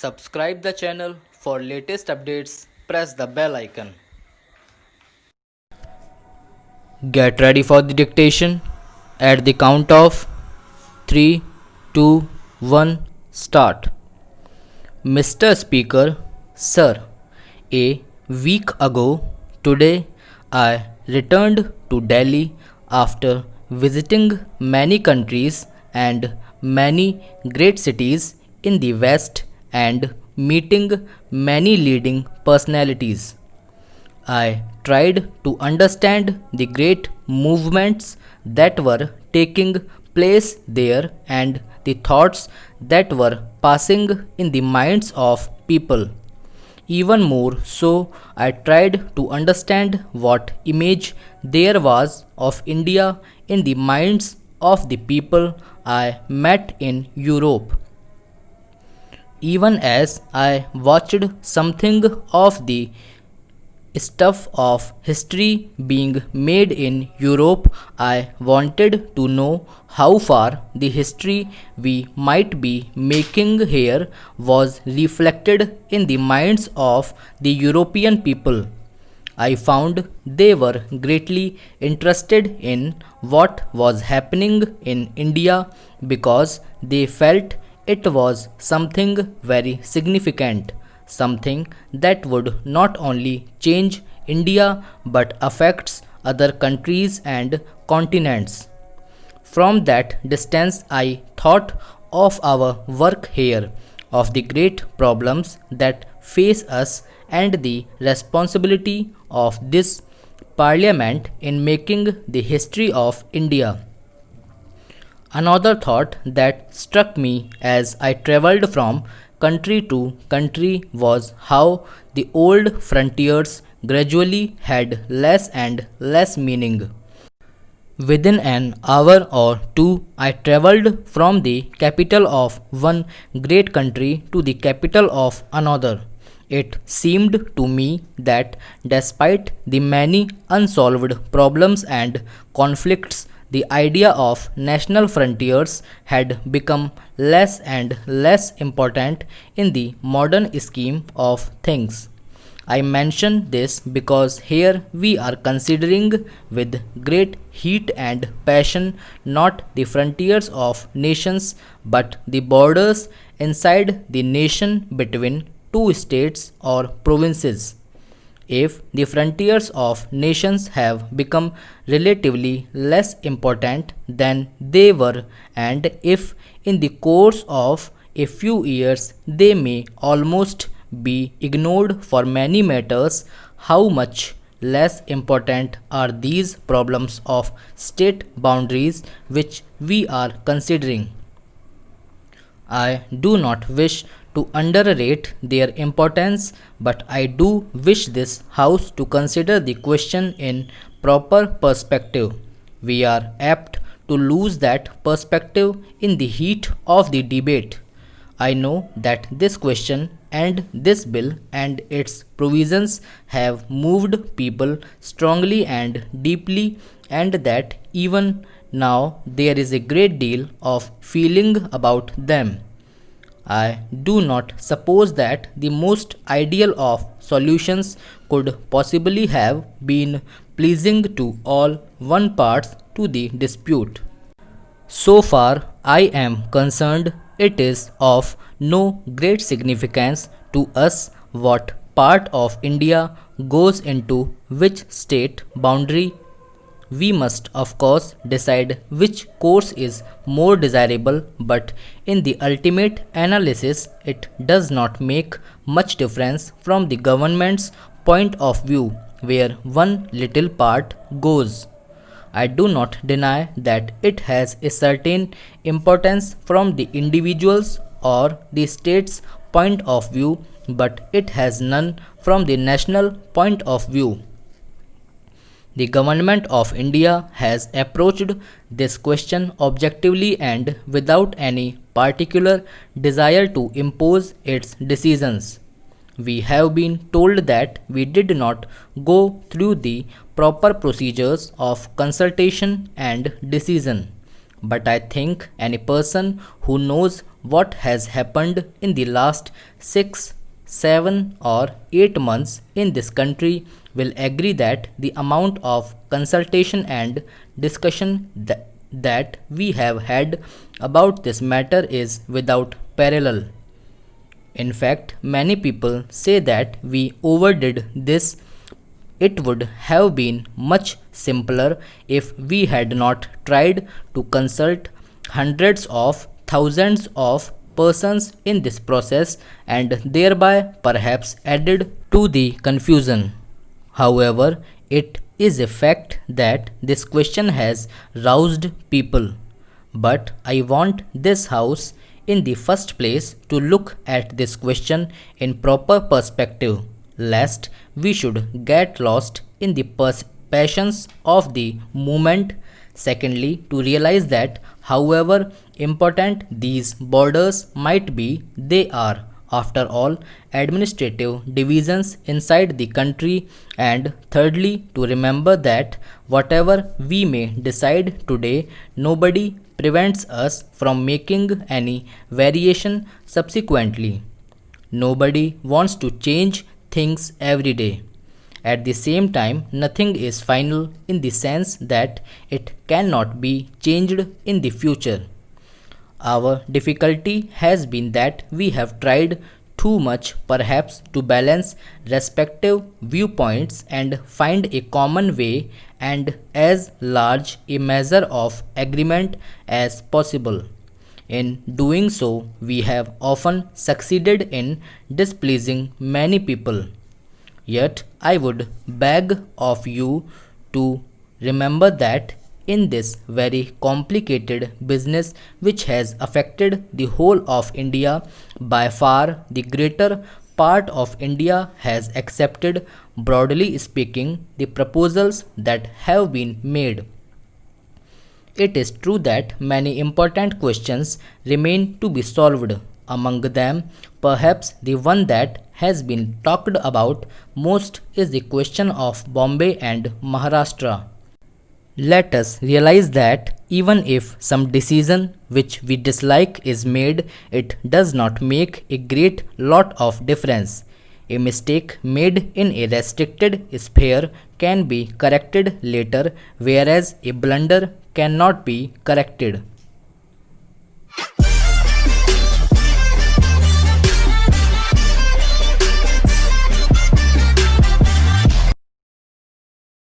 Subscribe the channel for latest updates. Press the bell icon. Get ready for the dictation. At the count of 3, 2, 1, start. Mr. Speaker, Sir, a week ago today I returned to Delhi after visiting many countries and many great cities in the West and meeting many leading personalities. I tried to understand the great movements that were taking place there and the thoughts that were passing in the minds of people. Even more so, I tried to understand what image there was of India in the minds of the people I met in Europe. Even as I watched something of the stuff of history being made in Europe, I wanted to know how far the history we might be making here was reflected in the minds of the European people. I found they were greatly interested in what was happening in India because they felt it was something very significant, something that would not only change India but affects other countries and continents. From that distance, I thought of our work here, of the great problems that face us, and the responsibility of this parliament in making the history of India. Another thought that struck me as I traveled from country to country was how the old frontiers gradually had less and less meaning. Within an hour or two, I traveled from the capital of one great country to the capital of another. It seemed to me that despite the many unsolved problems and conflicts, the idea of national frontiers had become less and less important in the modern scheme of things. I mention this because here we are considering with great heat and passion not the frontiers of nations but the borders inside the nation between two states or provinces. If the frontiers of nations have become relatively less important than they were, and if in the course of a few years they may almost be ignored for many matters, how much less important are these problems of state boundaries which we are considering? I do not wish to underrate their importance, but I do wish this House to consider the question in proper perspective. We are apt to lose that perspective in the heat of the debate. I know that this question and this bill and its provisions have moved people strongly and deeply, and that even now there is a great deal of feeling about them. I do not suppose that the most ideal of solutions could possibly have been pleasing to all one parts to the dispute. So far I am concerned, it is of no great significance to us what part of India goes into which state boundary. We must, of course, decide which course is more desirable, but in the ultimate analysis, it does not make much difference from the government's point of view where one little part goes. I do not deny that it has a certain importance from the individual's or the state's point of view, but it has none from the national point of view. The government of India has approached this question objectively and without any particular desire to impose its decisions. We have been told that we did not go through the proper procedures of consultation and decision. But I think any person who knows what has happened in the last 6, 7 or 8 months in this country will agree that the amount of consultation and discussion that we have had about this matter is without parallel. In fact, many people say that we overdid this. It would have been much simpler if we had not tried to consult hundreds of thousands of persons in this process and thereby perhaps added to the confusion. However, it is a fact that this question has roused people. But I want this house in the first place to look at this question in proper perspective, lest we should get lost in the passions of the moment. Secondly, to realize that however important these borders might be, they are, after all, administrative divisions inside the country. And thirdly, to remember that whatever we may decide today, nobody prevents us from making any variation subsequently. Nobody wants to change things every day. At the same time, nothing is final in the sense that it cannot be changed in the future. Our difficulty has been that we have tried too much perhaps to balance respective viewpoints and find a common way and as large a measure of agreement as possible. In doing so, we have often succeeded in displeasing many people. Yet, I would beg of you to remember that in this very complicated business which has affected the whole of India, by far the greater part of India has accepted, broadly speaking, the proposals that have been made. It is true that many important questions remain to be solved. Among them, perhaps the one that has been talked about most is the question of Bombay and Maharashtra. Let us realize that even if some decision which we dislike is made, it does not make a great lot of difference. A mistake made in a restricted sphere can be corrected later, whereas a blunder cannot be corrected.